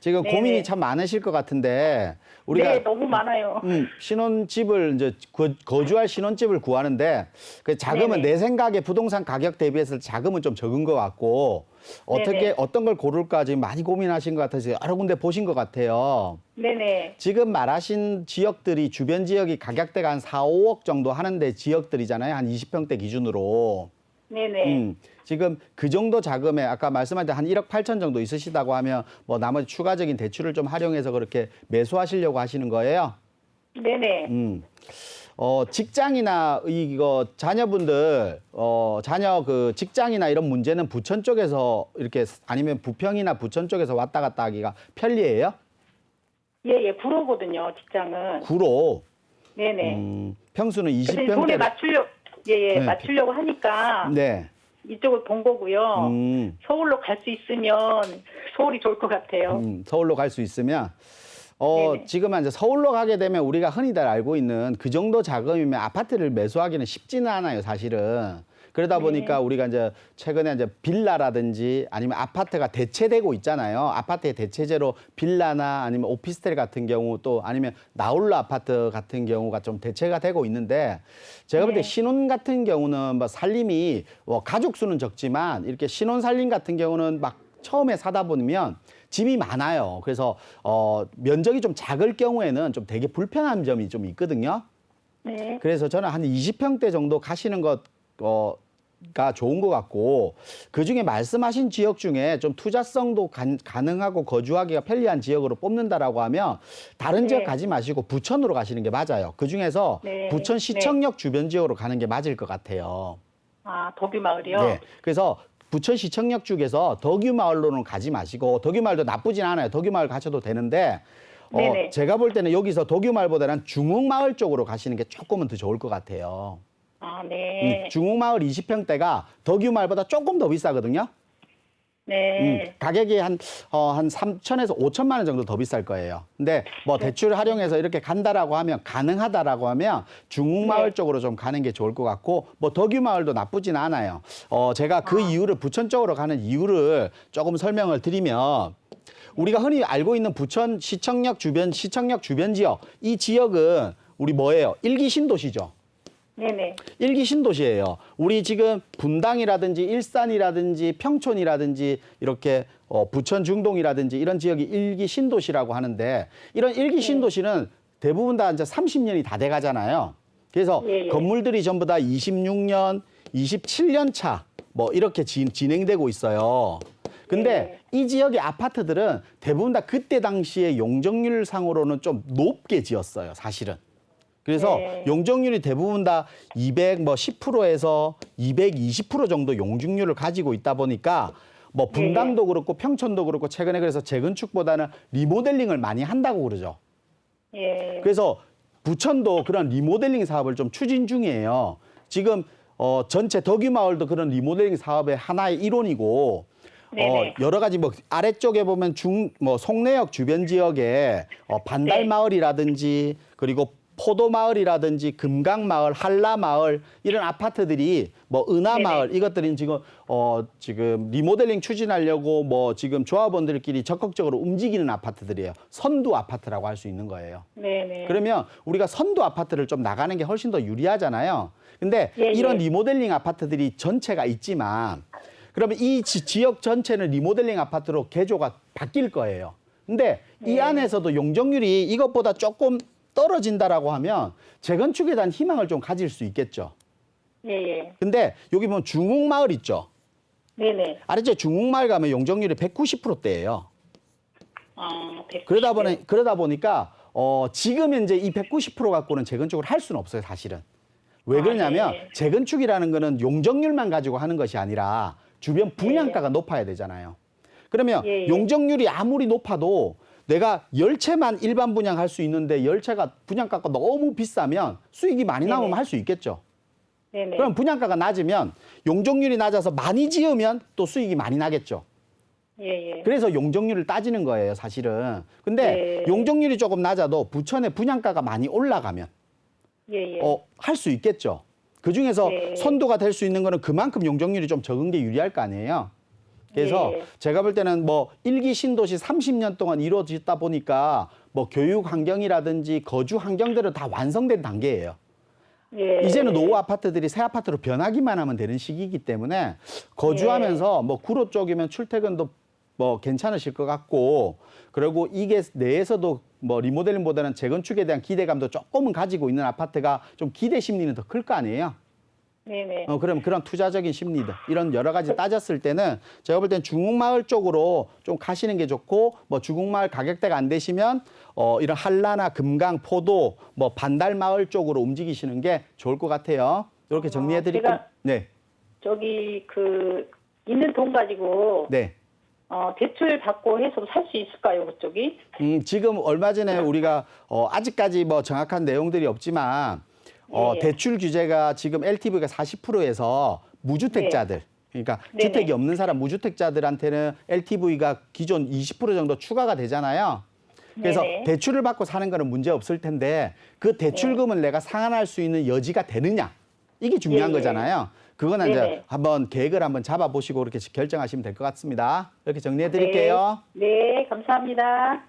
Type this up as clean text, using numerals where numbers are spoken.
지금 고민이 네네. 참 많으실 것 같은데 우리가 네, 너무 많아요. 신혼집을 이제 거주할 신혼집을 구하는데 그 자금은 네네. 내 생각에 부동산 가격 대비해서 자금은 좀 적은 것 같고 네네. 어떤 걸 고를까 지금 많이 고민하신 것 같아서 여러 군데 보신 것 같아요. 네네. 지금 말하신 지역들이 주변 지역이 가격대가 한 4, 5억 정도 하는데 지역들이잖아요. 한 20평대 기준으로. 네네. 지금 그 정도 자금에 아까 말씀하신 한 1억 8천 정도 있으시다고 하면 뭐 나머지 추가적인 대출을 좀 활용해서 그렇게 매수하시려고 하시는 거예요. 네네. 직장이나 이거 자녀분들 자녀 그 직장이나 이런 문제는 부천 쪽에서 이렇게 아니면 부평이나 부천 쪽에서 왔다 갔다 하기가 편리해요? 예, 예, 구로거든요, 직장은. 구로. 네네. 평수는 그래서 돈에 20평대. 맞추려고, 예, 예, 네. 맞추려고 하니까 네. 이쪽을 본 거고요. 서울로 갈 수 있으면 서울이 좋을 것 같아요. 서울로 갈 수 있으면 네네. 지금 이제 서울로 가게 되면 우리가 흔히들 알고 있는 그 정도 자금이면 아파트를 매수하기는 쉽지는 않아요, 사실은. 그러다 보니까 우리가 이제 최근에 이제 빌라라든지 아니면 아파트가 대체되고 있잖아요. 아파트의 대체제로 빌라나 아니면 오피스텔 같은 경우 또 아니면 나홀로 아파트 같은 경우가 좀 대체가 되고 있는데 제가 볼 때 신혼 같은 경우는 뭐 살림이 가족 수는 적지만 이렇게 신혼 살림 같은 경우는 막 처음에 사다 보면 집이 많아요. 그래서 면적이 좀 작을 경우에는 좀 되게 불편한 점이 좀 있거든요. 네. 그래서 저는 한 20평대 정도 가시는 가 좋은 것 같고 그중에 말씀하신 지역 중에 좀 투자성도 가능하고 거주하기가 편리한 지역으로 뽑는다라고 하면 다른 네. 지역 가지 마시고 부천으로 가시는 게 맞아요. 그중에서 네. 부천 시청역 주변 지역으로 가는 게 맞을 것 같아요. 아, 덕유 마을이요? 네. 그래서 부천 시청역 쪽에서 덕유 마을로는 가지 마시고 덕유 마을도 나쁘진 않아요. 덕유 마을 가셔도 되는데 네네. 제가 볼 때는 여기서 덕유 마을보다는 중흥 마을 쪽으로 가시는 게 조금은 더 좋을 것 같아요. 아, 네. 중흥 마을 20평대가 덕유 마을보다 조금 더 비싸거든요. 네. 가격이 한 3천에서 5천만 원 정도 더 비쌀 거예요. 근데 뭐 대출 활용해서 이렇게 간다라고 하면 가능하다라고 하면 중흥마을 쪽으로 좀 가는 게 좋을 것 같고 뭐 덕유마을도 나쁘진 않아요. 제가 그 이유를 부천 쪽으로 가는 이유를 조금 설명을 드리면 우리가 흔히 알고 있는 부천 시청역 주변 지역 이 지역은 우리 뭐예요? 일기 신도시죠. 네네. 일기 신도시예요. 우리 지금 분당이라든지 일산이라든지 평촌이라든지 이렇게 부천 중동이라든지 이런 지역이 일기 신도시라고 하는데 이런 일기 신도시는 대부분 다 이제 30년이 다 돼 가잖아요. 그래서 예, 예. 건물들이 전부 다 26년, 27년 차 뭐 이렇게 진행되고 있어요. 근데 이 지역의 아파트들은 대부분 다 그때 당시에 용적률 상으로는 좀 높게 지었어요, 사실은. 그래서 용적률이 대부분 다 10%에서 220% 정도 용적률을 가지고 있다 보니까 뭐 분당도 그렇고 평촌도 그렇고 최근에 그래서 재건축보다는 리모델링을 많이 한다고 그러죠. 예. 그래서 부천도 그런 리모델링 사업을 좀 추진 중이에요. 지금 전체 덕유마을도 그런 리모델링 사업의 하나의 일원이고 여러 가지 뭐 아래쪽에 보면 송내역 주변 지역에 반달마을이라든지 그리고 포도마을이라든지 금강마을, 한라마을 이런 아파트들이 뭐 은하마을 이것들은 지금 리모델링 추진하려고 뭐 지금 조합원들끼리 적극적으로 움직이는 아파트들이에요. 선두 아파트라고 할 수 있는 거예요. 네네. 그러면 우리가 선두 아파트를 좀 나가는 게 훨씬 더 유리하잖아요. 근데 이런 리모델링 아파트들이 전체가 있지만 그러면 이 지역 전체는 리모델링 아파트로 개조가 바뀔 거예요. 근데 이 안에서도 용적률이 이것보다 조금 떨어진다라고 하면 재건축에 대한 희망을 좀 가질 수 있겠죠. 예. 근데 여기 보면 중흥마을 있죠. 네네. 아래쪽에 중흥마을 가면 용적률이 190%대예요. 아, 190. 그러다 보니까 지금 현재 이 190% 갖고는 재건축을 할 수는 없어요, 사실은. 왜 그러냐면 재건축이라는 거는 용적률만 가지고 하는 것이 아니라 주변 분양가가 높아야 되잖아요. 그러면 용적률이 아무리 높아도 내가 10채만 일반 분양할 수 있는데 10채가 분양가가 너무 비싸면 수익이 많이 나오면 할 수 있겠죠. 그럼 분양가가 낮으면 용적률이 낮아서 많이 지으면 또 수익이 많이 나겠죠. 그래서 용적률을 따지는 거예요, 사실은. 근데 용적률이 조금 낮아도 부천의 분양가가 많이 올라가면 할 수 있겠죠. 그중에서 선두가 될 수 있는 거는 그만큼 용적률이 좀 적은 게 유리할 거 아니에요. 그래서 예. 제가 볼 때는 뭐 일기 신도시 30년 동안 이루어지다 보니까 뭐 교육 환경이라든지 거주 환경들은 다 완성된 단계예요. 예. 이제는 노후 아파트들이 새 아파트로 변하기만 하면 되는 시기이기 때문에 거주하면서 뭐 구로 쪽이면 출퇴근도 뭐 괜찮으실 것 같고, 그리고 이게 내에서도 뭐 리모델링보다는 재건축에 대한 기대감도 조금은 가지고 있는 아파트가 좀 기대 심리는 더 클 거 아니에요? 네네. 그럼 그런 투자적인 심리들, 이런 여러 가지 따졌을 때는 제가 볼 땐 중흥마을 쪽으로 좀 가시는 게 좋고, 뭐 중흥마을 가격대가 안 되시면 이런 한라나 금강, 포도, 뭐 반달마을 쪽으로 움직이시는 게 좋을 것 같아요. 이렇게 정리해 드릴게요. 제가 네. 저기 그 있는 돈 가지고 네. 대출 받고 해서 살 수 있을까요, 그쪽이? 지금 얼마 전에 우리가 아직까지 뭐 정확한 내용들이 없지만 예. 대출 규제가 지금 LTV가 40%에서 무주택자들, 그러니까 네네. 주택이 없는 사람 무주택자들한테는 LTV가 기존 20% 정도 추가가 되잖아요. 그래서 네네. 대출을 받고 사는 거는 문제 없을 텐데 그 대출금을 내가 상환할 수 있는 여지가 되느냐, 이게 중요한 예, 예. 거잖아요. 그거는 이제 네네. 한번 계획을 한번 잡아보시고 그렇게 결정하시면 될 것 같습니다. 이렇게 정리해 드릴게요. 네, 감사합니다.